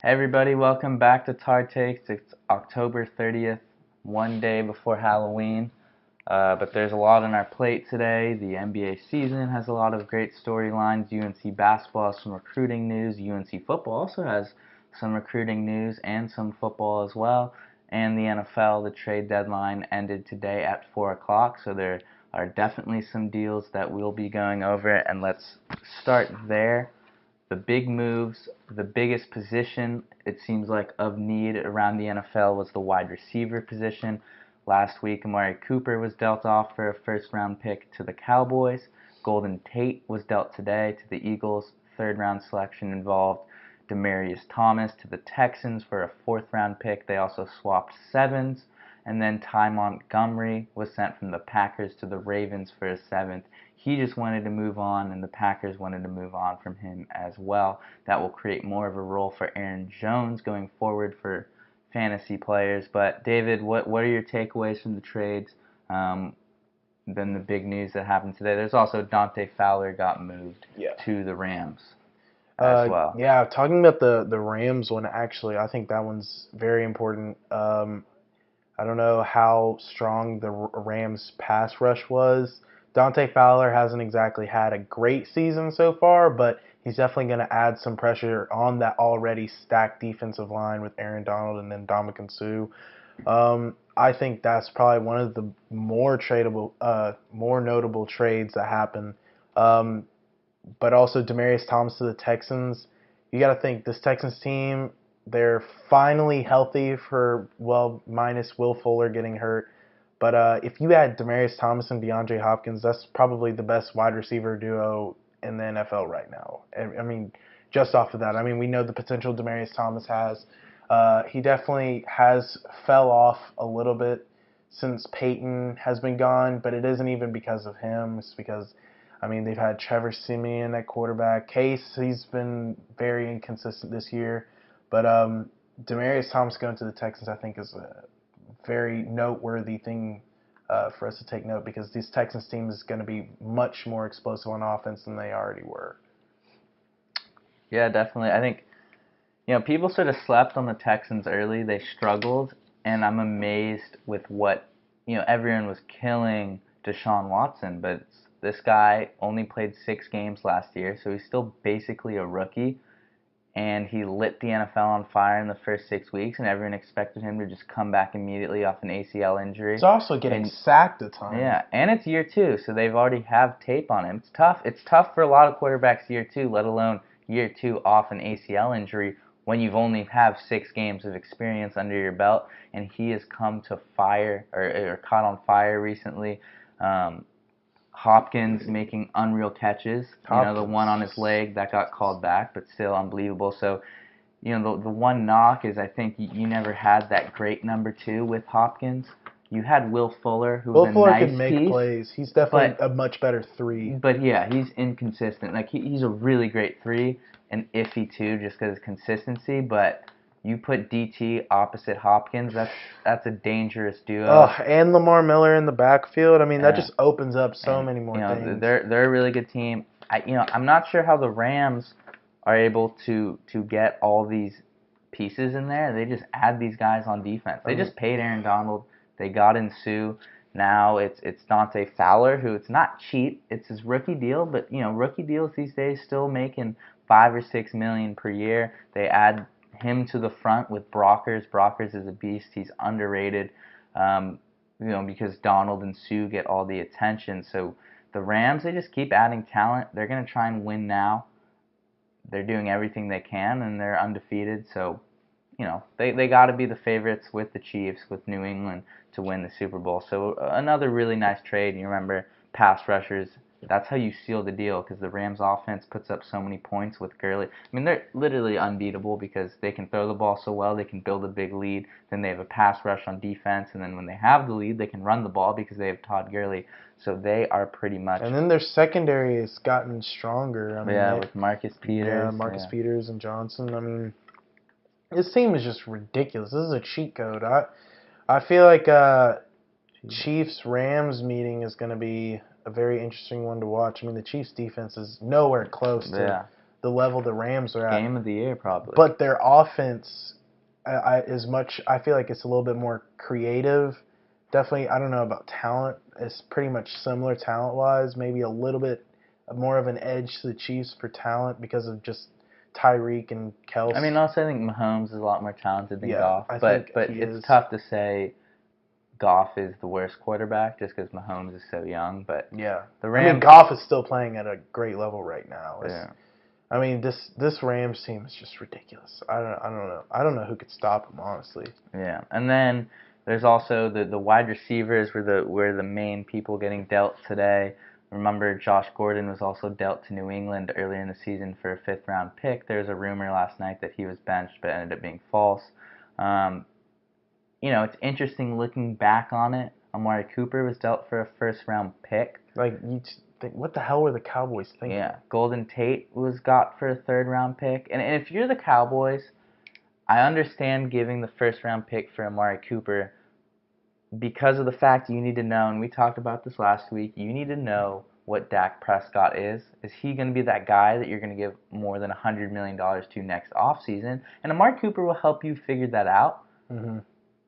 Hey everybody, welcome back to Takes. It's October 30th, one day before Halloween. But there's a lot on our plate today. The NBA season has a lot of great storylines. UNC basketball has some recruiting news. UNC football also has some recruiting news and some football as well. And the NFL, the trade deadline ended today at 4 o'clock. So there are definitely some deals that we'll be going over. And let's start there. The big moves, the biggest position, it seems like, of need around the NFL was the wide receiver position. Last week, Amari Cooper was dealt off for a first-round pick to the Cowboys. Golden Tate was dealt today to the Eagles. Third-round selection involved Demaryius Thomas to the Texans for a fourth-round pick. They also swapped sevens. And then Ty Montgomery was sent from the Packers to the Ravens for a seventh. He just wanted to move on, and the Packers wanted to move on from him as well. That will create more of a role for Aaron Jones going forward for fantasy players. But David, what are your takeaways from the trades? Then the big news that happened today. There's also Dante Fowler got moved to the Rams as well. Yeah, talking about the Rams one, actually, I think that one's very important. I don't know how strong the Rams pass rush was. Dante Fowler hasn't exactly had a great season so far, but he's definitely going to add some pressure on that already stacked defensive line with Aaron Donald and then Ndamukong Suh. I think that's probably one of the more notable trades that happened. But also Demaryius Thomas to the Texans. You got to think this Texans team, they're finally healthy minus Will Fuller getting hurt. But if you add Demaryius Thomas and DeAndre Hopkins, that's probably the best wide receiver duo in the NFL right now. I mean, just off of that, I mean, we know the potential Demaryius Thomas has. He definitely has fell off a little bit since Peyton has been gone, but it isn't even because of him. It's because, I mean, they've had Trevor Siemian at quarterback. Case, he's been very inconsistent this year. But Demaryius Thomas going to the Texans, I think, is a very noteworthy thing for us to take note, because this Texans team is going to be much more explosive on offense than they already were. Yeah, definitely. I think, people sort of slept on the Texans early. They struggled, and I'm amazed with what, everyone was killing Deshaun Watson, but this guy only played 6 games last year, so he's still basically a rookie. And he lit the NFL on fire in the first 6 weeks, and everyone expected him to just come back immediately off an ACL injury. He's also getting sacked a ton. Yeah, and it's year 2, so they've already have tape on him. It's tough. It's tough for a lot of quarterbacks year 2, let alone year 2 off an ACL injury when you've only have 6 games of experience under your belt. And he has come to fire or caught on fire recently. Hopkins making unreal catches. The one on his leg that got called back, but still unbelievable. So, the one knock is I think you never had that great number 2 with Hopkins. You had Will Fuller, who was a nice piece. Will Fuller can make plays. He's definitely a much better 3. But yeah, he's inconsistent. Like he's a really great 3, and iffy 2 just because of consistency. But you put DT opposite Hopkins, that's a dangerous duo. Oh, and Lamar Miller in the backfield. I mean, that just opens up so many more things. They're a really good team. I'm not sure how the Rams are able to get all these pieces in there. They just add these guys on defense. They just paid Aaron Donald. They got in Suh. Now it's Dante Fowler, who it's not cheap. It's his rookie deal, but rookie deals these days still making $5 or $6 million per year. They add him to the front with Brockers. Brockers is a beast. He's underrated, because Donald and Suh get all the attention. So the Rams, they just keep adding talent. They're going to try and win now. They're doing everything they can, and they're undefeated. So, they got to be the favorites with the Chiefs, with New England, to win the Super Bowl. So another really nice trade. You remember pass rushers. That's how you seal the deal, because the Rams offense puts up so many points with Gurley. I mean, they're literally unbeatable because they can throw the ball so well. They can build a big lead. Then they have a pass rush on defense. And then when they have the lead, they can run the ball because they have Todd Gurley. So they are pretty much... And then their secondary has gotten stronger. I mean, with Marcus Peters. Yeah, Marcus Peters and Johnson. I mean, this team is just ridiculous. This is a cheat code. I feel like Chiefs-Rams meeting is going to be a very interesting one to watch. I mean, the Chiefs' defense is nowhere close to the level the Rams are at. Game of the year, probably. But their offense, I feel like it's a little bit more creative. Definitely, I don't know about talent. It's pretty much similar talent-wise. Maybe a little bit more of an edge to the Chiefs for talent because of just Tyreek and Kelsey. I mean, also I think Mahomes is a lot more talented than Goff. But it's tough to say Goff is the worst quarterback just because Mahomes is so young. But yeah, the Rams, I mean, Goff is still playing at a great level right now. I mean, this Rams team is just ridiculous. I don't know. I don't know who could stop them, honestly. Yeah, and then there's also the wide receivers were the main people getting dealt today. Remember, Josh Gordon was also dealt to New England earlier in the season for a 5th-round pick. There was a rumor last night that he was benched, but ended up being false. It's interesting looking back on it. Amari Cooper was dealt for a 1st-round pick. Like, you think, what the hell were the Cowboys thinking? Yeah, Golden Tate was got for a 3rd-round pick. And if you're the Cowboys, I understand giving the 1st-round pick for Amari Cooper because of the fact you need to know, and we talked about this last week, you need to know what Dak Prescott is. Is he going to be that guy that you're going to give more than $100 million to next offseason? And Amari Cooper will help you figure that out. Mm-hmm.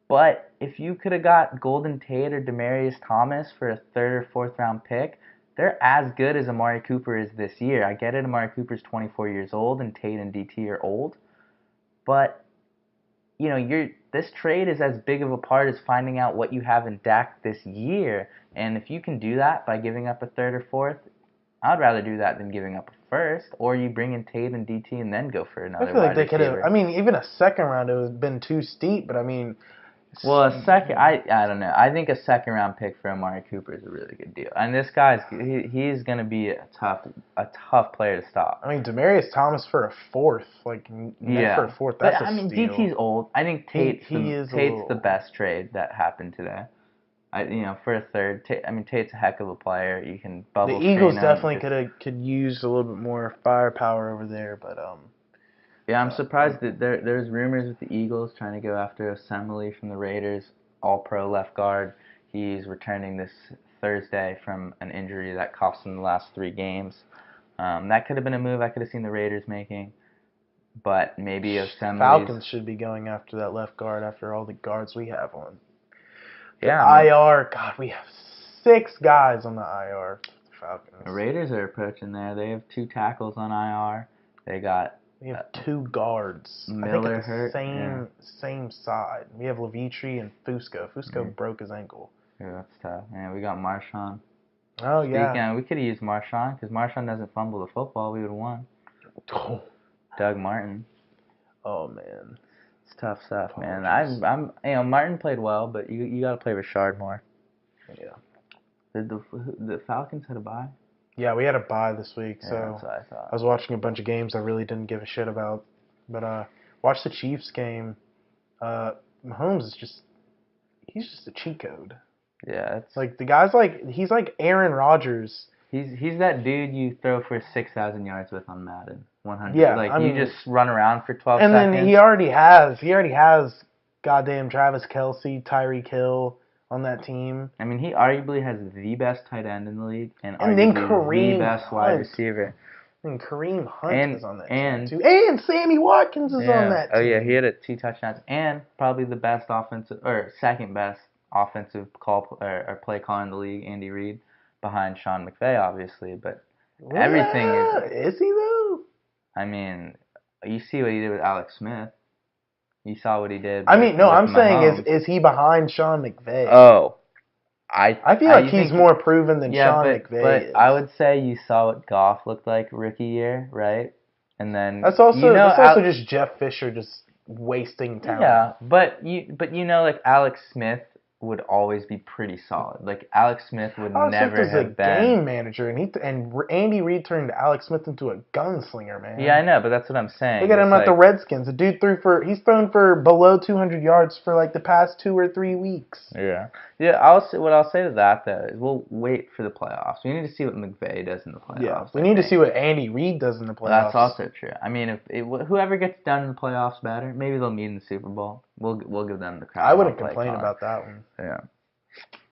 But if you could have got Golden Tate or Demaryius Thomas for a 3rd or 4th-round pick, they're as good as Amari Cooper is this year. I get it, Amari Cooper's 24 years old, and Tate and DT are old. But this trade is as big of a part as finding out what you have in Dak this year. And if you can do that by giving up a 3rd or 4th, I'd rather do that than giving up a 1st. Or you bring in Tate and DT and then go for another. I feel like they could have. I mean, even a 2nd round it would have been too steep. But I mean, well, a second, I don't know. I think a 2nd-round pick for Amari Cooper is a really good deal. And this guy's he's going to be a tough player to stop. I mean, Demaryius Thomas for a 4th, for a 4th. That's a steal. DT's old. I think Tate's the best trade that happened today. For a 3rd, Tate's a heck of a player. You can bubble. The Eagles definitely could use a little bit more firepower over there, but yeah, I'm surprised that there's rumors with the Eagles trying to go after Assembly from the Raiders, all-pro left guard. He's returning this Thursday from an injury that cost him the last 3 games. That could have been a move I could have seen the Raiders making, but maybe Assembly. Falcons should be going after that left guard after all the guards we have on. Yeah, IR, God, we have 6 guys on the IR. Falcons. The Raiders are approaching there. They have 2 tackles on IR. We have 2 guards. Miller I think hurt. Same side. We have Levitri and Fusco. Fusco broke his ankle. Yeah, that's tough. Yeah, we got Marshawn. Oh, yeah. We could have used Marshawn because Marshawn doesn't fumble the football. We would have won. Oh. Doug Martin. Oh, man. It's tough stuff, man. Martin played well, but you got to play Rashard more. Yeah. Did the Falcons had a bye? Yeah, we had a bye this week, so that's what I thought. I was watching a bunch of games I really didn't give a shit about. But watched the Chiefs game. Mahomes is he's just a cheat code. Yeah, it's like the guy's he's like Aaron Rodgers. He's that dude you throw for 6,000 yards with on Madden 100. Yeah, you just run around for 12 seconds. And then he already has goddamn Travis Kelce, Tyreek Hill on that team. I mean, he arguably has the best tight end in the league and then the best wide receiver. And Kareem Hunt is on that team too. And Sammy Watkins is on that team. Oh yeah, he had 2 touchdowns and probably the best second best offensive call or play call in the league, Andy Reid, behind Sean McVay, obviously. But everything is he though? I mean, you see what he did with Alex Smith. You saw what he did. I'm saying is he behind Sean McVay? Oh, I feel like he's more proven than Sean McVay is. I would say you saw what Goff looked like rookie year, right? And then that's also just Jeff Fisher just wasting talent. Yeah, but Alex Smith would always be pretty solid. Like Alex Smith would never have been a game manager, and Andy Reid turned Alex Smith into a gunslinger, man. Yeah, I know, but that's what I'm saying. Look at him at the Redskins. The dude he's thrown for below 200 yards for like the past 2 or 3 weeks. Yeah. What I'll say to that though is we'll wait for the playoffs. We need to see what McVay does in the playoffs. Yeah, we need to see what Andy Reid does in the playoffs. That's also true. I mean, whoever gets done in the playoffs better, maybe they'll meet in the Super Bowl. We'll give them the credit. I wouldn't complain about that one. Yeah.